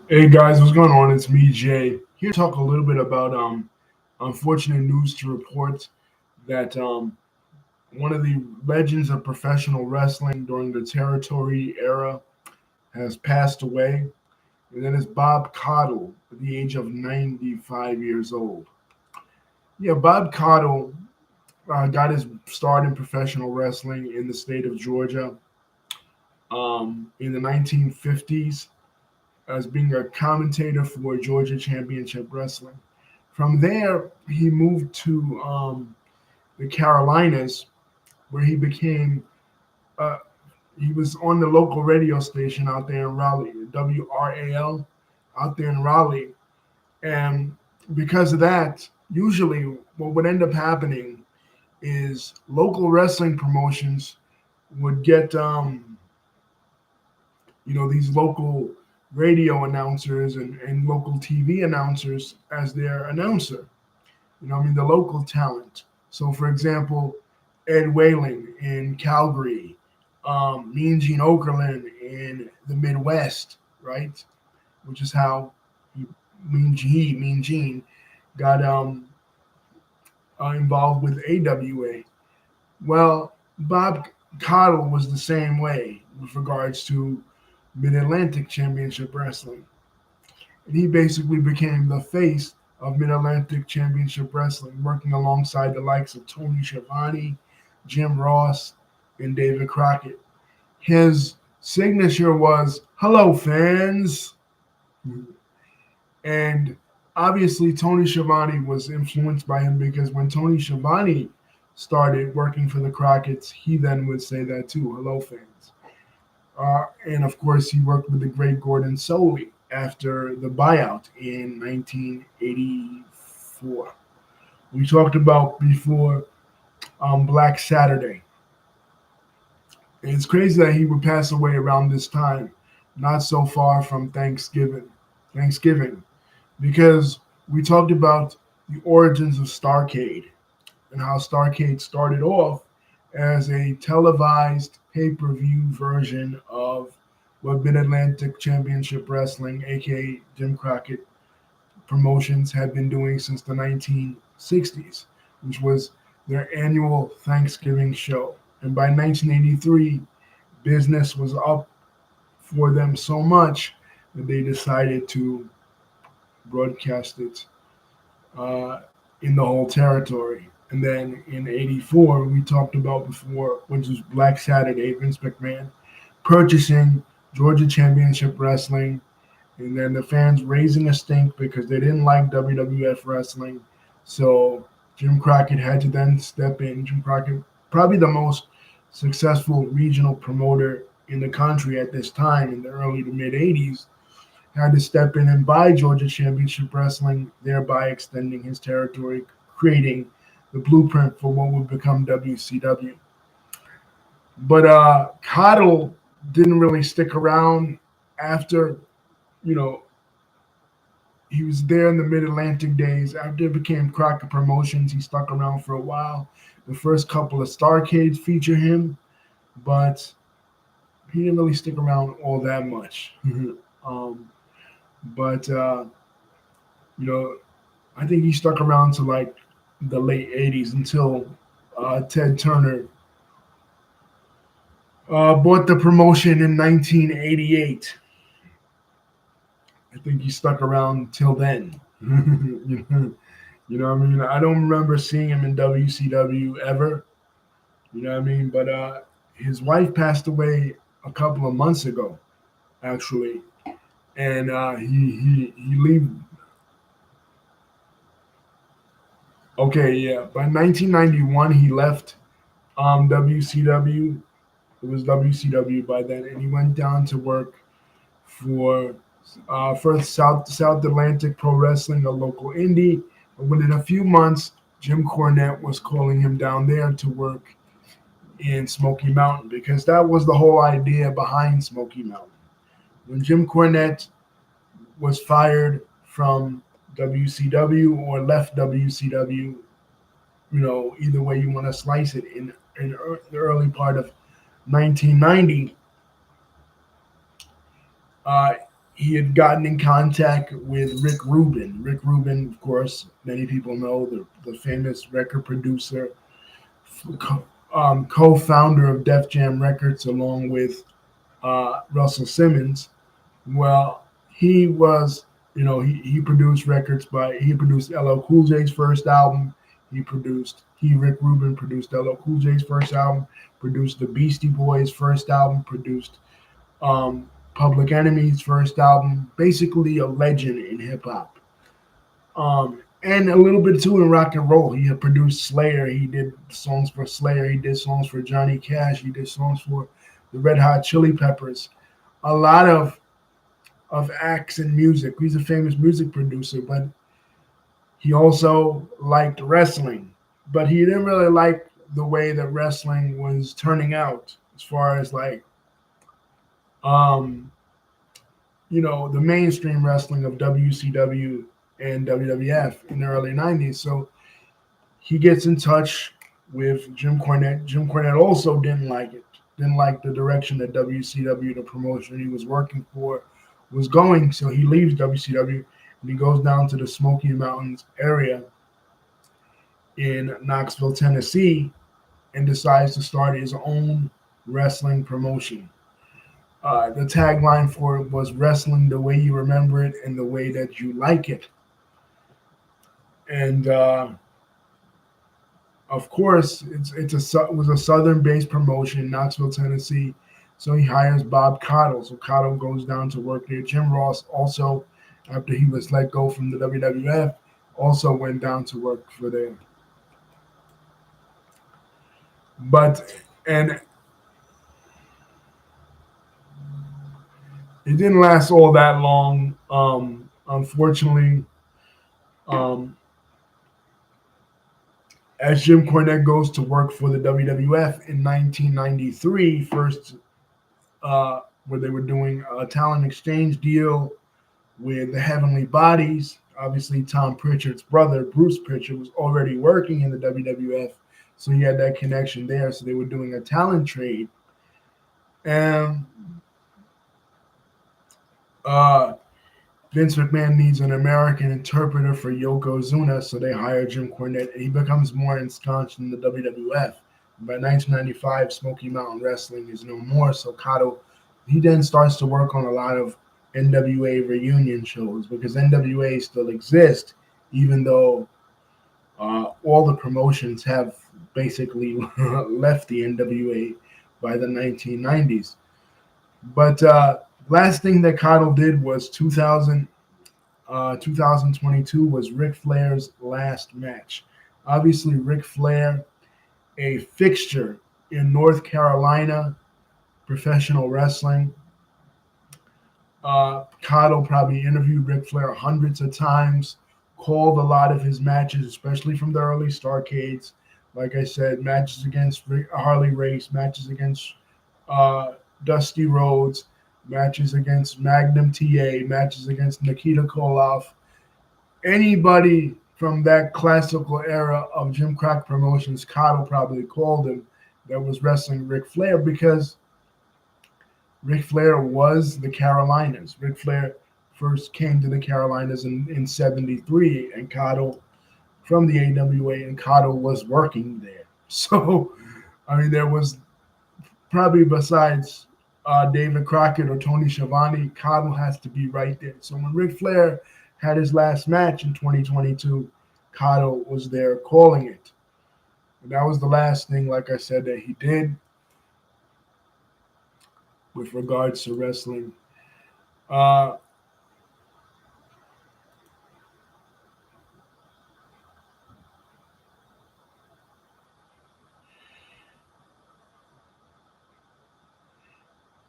Hey guys, what's going on? It's me, Jay. Here to talk a little bit about unfortunate news to report that one of the legends of professional wrestling during the territory era has passed away, and that is Bob Caudle at the age of 95 years old. Yeah, Bob Caudle got his start in professional wrestling in the state of Georgia in the 1950s as being a commentator for Georgia Championship Wrestling. From there, he moved to the Carolinas, where uh, he was on the local radio station out there in Raleigh, WRAL, out there in Raleigh. And because of that, usually what would end up happening is local wrestling promotions would get these local radio announcers and local TV announcers as their announcer. The local talent. So, for example, Ed Whaling in Calgary, Mean Gene Okerlund in the Midwest, right? Which is how he, Mean Gene, got involved with AWA. Well, Bob Caudle was the same way with regards to Mid Atlantic Championship Wrestling. And he basically became the face of Mid Atlantic Championship Wrestling, working alongside the likes of Tony Schiavone, Jim Ross, and David Crockett. His signature was "Hello, fans," and obviously Tony Schiavone was influenced by him because when Tony Schiavone started working for the Crockett's, he then would say that too, "Hello, fans." And of course, he worked with the great Gordon Soley after the buyout in 1984. We talked about before Black Saturday. And it's crazy that he would pass away around this time, not so far from Thanksgiving. Because we talked about the origins of Starrcade and how Starrcade started off as a televised pay-per-view version of what Mid-Atlantic Championship Wrestling, aka Jim Crockett Promotions, had been doing since the 1960s, which was their annual Thanksgiving show. And by 1983, business was up for them so much that they decided to broadcast it uh, in the whole territory. And then in '84, we talked about before, which was Black Saturday, Vince McMahon purchasing Georgia Championship Wrestling, and then the fans raising a stink because they didn't like WWF wrestling. So Jim Crockett had to then step in. Jim Crockett, probably the most successful regional promoter in the country at this time in the early to mid '80s, had to step in and buy Georgia Championship Wrestling, thereby extending his territory, creating the blueprint for what would become WCW. But Caudle didn't really stick around after, you know, he was there in the Mid-Atlantic days. After it became Crockett Promotions, he stuck around for a while. The first couple of Starrcades feature him, but he didn't really stick around all that much. um, but I think he stuck around to like the late '80s until Ted Turner bought the promotion in 1988. I think he stuck around till then. You know what I mean? I don't remember seeing him in WCW ever. You know what I mean? But his wife passed away a couple of months ago, actually, and he leave. Okay, yeah. By 1991, he left WCW. It was WCW by then, and he went down to work for first South Atlantic Pro Wrestling, a local indie. But within a few months, Jim Cornette was calling him down there to work in Smoky Mountain because that was the whole idea behind Smoky Mountain. When Jim Cornette was fired from WCW or left WCW, either way you want to slice it, in the early part of 1990, Uh, he had gotten in contact with Rick Rubin. Rick Rubin, of course, many people know the famous record producer, co-founder of Def Jam Records, along with Russell Simmons. Well, he was, he produced records he produced LL Cool J's first album. Rick Rubin produced LL Cool J's first album, produced the Beastie Boys' first album, produced Public Enemy's first album, basically a legend in hip hop. And a little bit too in rock and roll. He had produced Slayer. He did songs for Slayer. He did songs for Johnny Cash. He did songs for the Red Hot Chili Peppers. A lot of acts and music. He's a famous music producer, but he also liked wrestling. But he didn't really like the way that wrestling was turning out, as far as like um, the mainstream wrestling of WCW and WWF in the early 90s. So he gets in touch with Jim Cornette. Jim Cornette also didn't like it, didn't like the direction that WCW, the promotion he was working for, was going. So he leaves WCW and he goes down to the Smoky Mountains area in Knoxville, Tennessee, and decides to start his own wrestling promotion. The tagline for it was "Wrestling the way you remember it and the way that you like it." And of course, it was a southern-based promotion, Knoxville, Tennessee. So he hires Bob Caudle. So Caudle goes down to work there. Jim Ross also, after he was let go from the WWF, also went down to work for them. And it didn't last all that long. Unfortunately, um, as Jim Cornette goes to work for the WWF in 1993, first where they were doing a talent exchange deal with the Heavenly Bodies. Obviously, Tom Pritchard's brother, Bruce Pritchard, was already working in the WWF, so he had that connection there. So they were doing a talent trade. And Vince McMahon needs an American interpreter for Yokozuna, so they hire Jim Cornette, and he becomes more ensconced in the WWF. By 1995, Smoky Mountain Wrestling is no more, so Caudle, he then starts to work on a lot of NWA reunion shows because NWA still exists, even though all the promotions have basically left the NWA by the 1990s. But last thing that Caudle did was 2022 was Ric Flair's last match. Obviously, Ric Flair, a fixture in North Carolina professional wrestling. Caudle probably interviewed Ric Flair hundreds of times, called a lot of his matches, especially from the early Starcades. Like I said, matches against Harley Race, matches against Dusty Rhodes, matches against Magnum TA, matches against Nikita Koloff. Anybody from that classical era of Jim Crockett Promotions, Caudle probably called him, that was wrestling Ric Flair, because Ric Flair was the Carolinas. Ric Flair first came to the Carolinas in 73, and Caudle from the AWA, and Caudle was working there. So, I mean, there was probably, besides David Crockett or Tony Schiavone, Caudle has to be right there. So when Ric Flair had his last match in 2022, Caudle was there calling it. And that was the last thing, like I said, that he did with regards to wrestling. Uh,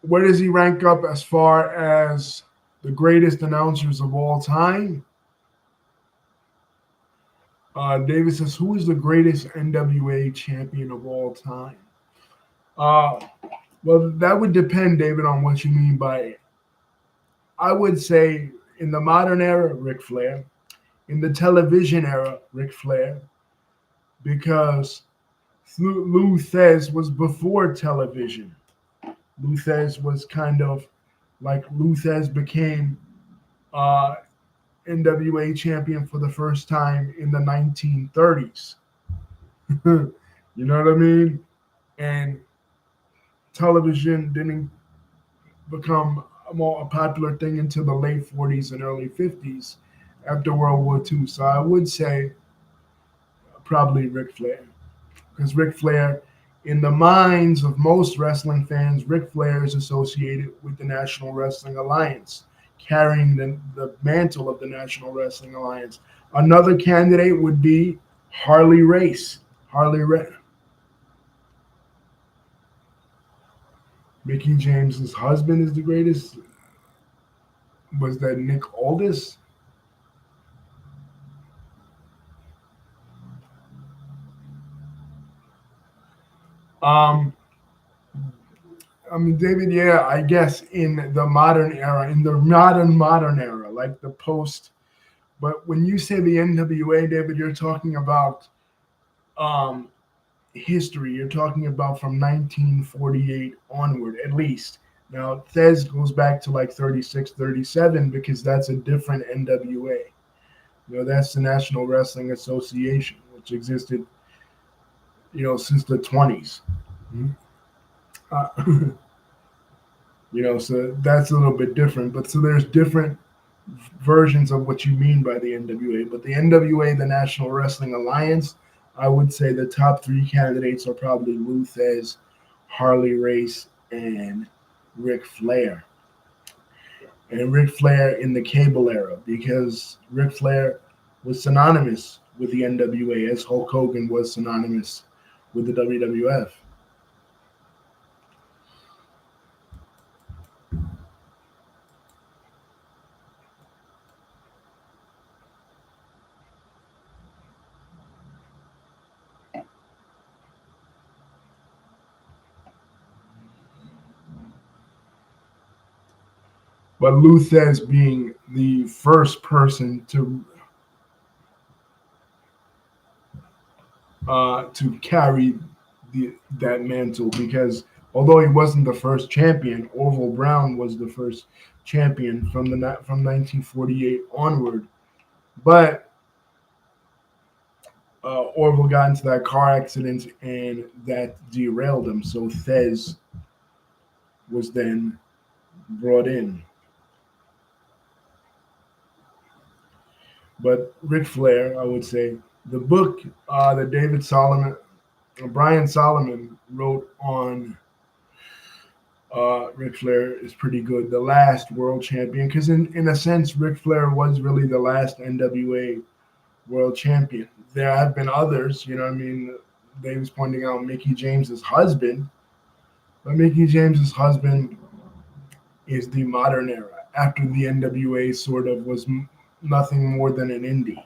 where does he rank up as far as the greatest announcers of all time? David says, who is the greatest NWA champion of all time? Uh, well, that would depend, David, on what you mean by it. I would say in the modern era, Ric Flair. In the television era, Ric Flair. Because Lou Thez was before television. Lou Thez was kind of Like Luthez became uh, NWA champion for the first time in the 1930s. You know what I mean? And television didn't become a popular thing until the late 40s and early 50s after World War II. So I would say probably Ric Flair. Because Ric Flair, in the minds of most wrestling fans, Ric Flair is associated with the National Wrestling Alliance, carrying the mantle of the National Wrestling Alliance. Another candidate would be Harley Race. Harley Race. Mickey James's husband is the greatest. Was that Nick Aldis? Um, I mean, David, yeah, I guess in the modern era, in the modern era, like the post. But when you say the NWA, David, you're talking about um, history. You're talking about from 1948 onward, at least. Now, Thez goes back to like 36, 37 because that's a different NWA. That's the National Wrestling Association, which existed, since the 20s. Uh, so that's a little bit different. But so there's different versions of what you mean by the NWA. But the NWA, the National Wrestling Alliance, I would say the top three candidates are probably Lou Thez, Harley Race, and Ric Flair. And Ric Flair in the cable era, because Ric Flair was synonymous with the NWA as Hulk Hogan was synonymous with the WWF. But Lou Thez being the first person to carry that mantle, because although he wasn't the first champion, Orville Brown was the first champion from 1948 onward. But Orville got into that car accident and that derailed him. So Thez was then brought in. But Ric Flair, I would say, the book that Brian Solomon wrote on Ric Flair is pretty good. The last world champion, because in a sense, Ric Flair was really the last NWA world champion. There have been others, I mean, Dave's pointing out Mickey James's husband, but Mickey James's husband is the modern era. After the NWA sort of was nothing more than an indie,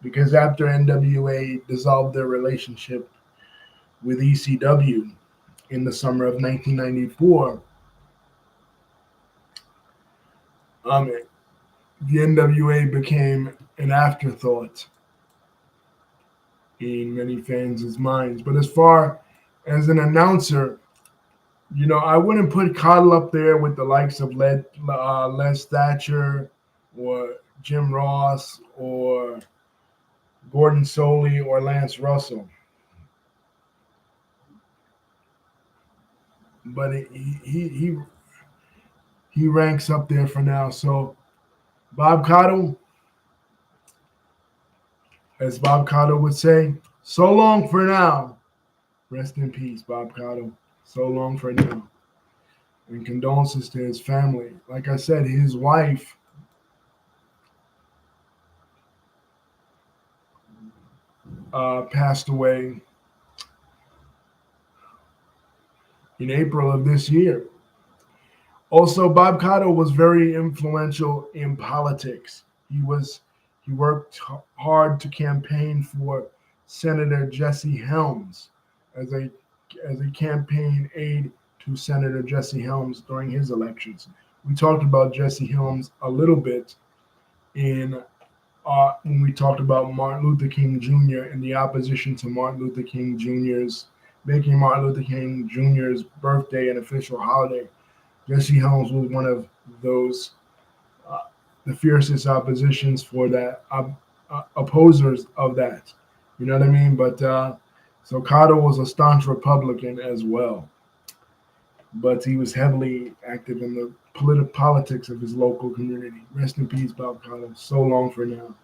because after NWA dissolved their relationship with ECW in the summer of 1994, the NWA became an afterthought in many fans' minds. But as far as an announcer, I wouldn't put Caudle up there with the likes of Les Thatcher or Jim Ross or Gordon Soley or Lance Russell. But he ranks up there for now. So Bob Caudle, as Bob Caudle would say, so long for now. Rest in peace, Bob Caudle. So long for now. And condolences to his family. Like I said, his wife passed away in April of this year. Also, Bob Caudle was very influential in politics. He worked hard to campaign for Senator Jesse Helms as a campaign aide to Senator Jesse Helms during his elections. We talked about Jesse Helms a little bit in when we talked about Martin Luther King Jr. and the opposition to Martin Luther King Jr.'s making Martin Luther King Jr.'s birthday an official holiday. Jesse Helms was one of those uh, the fiercest oppositions for that opposers of that. You know what I mean? But so Caudle was a staunch Republican as well, but he was heavily active in the politics of his local community. Rest in peace, Bob Caudle. So long for now.